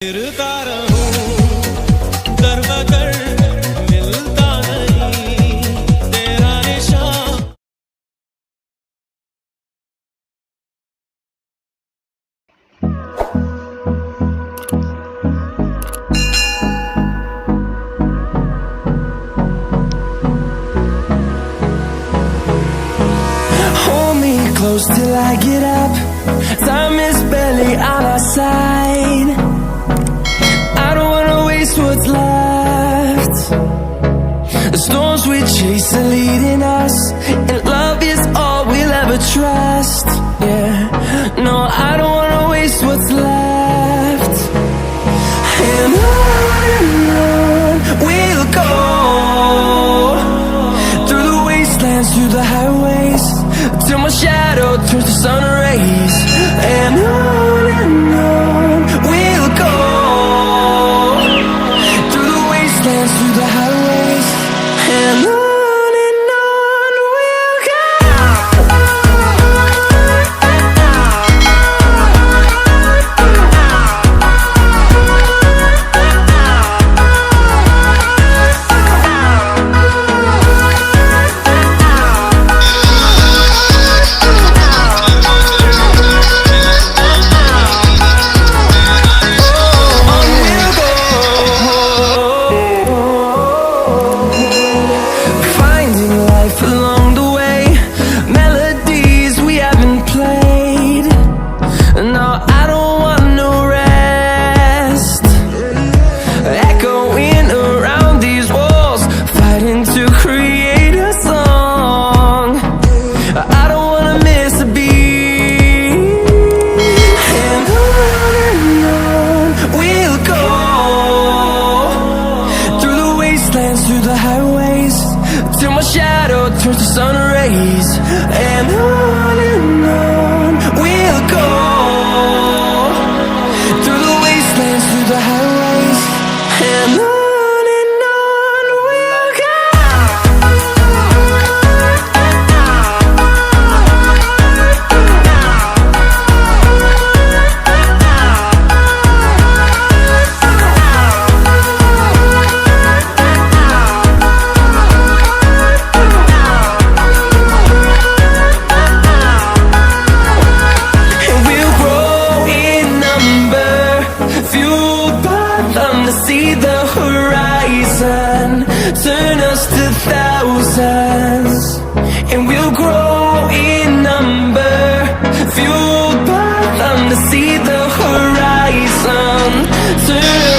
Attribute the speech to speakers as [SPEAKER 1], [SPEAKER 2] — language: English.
[SPEAKER 1] फिरता रहूं दर बदर मिलता नहीं तेरा निशान।
[SPEAKER 2] Hold me close till I get up. Time is barely on our side. I don't wanna waste what's left. The storms we chase are leading us, and love is all we'll ever trust. Yeah, no, I don't wanna waste what's left. And on we'll go, through the wastelands, through the highways, till my shadow turns to sun rays. And on we'll go, through the wastelands, through the highways, and on we'll go. Finding life along the way, melodies we haven't played. No, I don't want no rest. Echoing around these walls, fighting to create a song. I don't wanna miss a beat. And on we'll go, through the wastelands, through the highways, till my shadow turns to sun rays. And on we'll go, through the wastelands, through the highways, and on we'll go. And we'll grow in number, fueled by them to see the horizon, turn us to thousands. And we'll grow in number, fueled by them to see the horizon, turn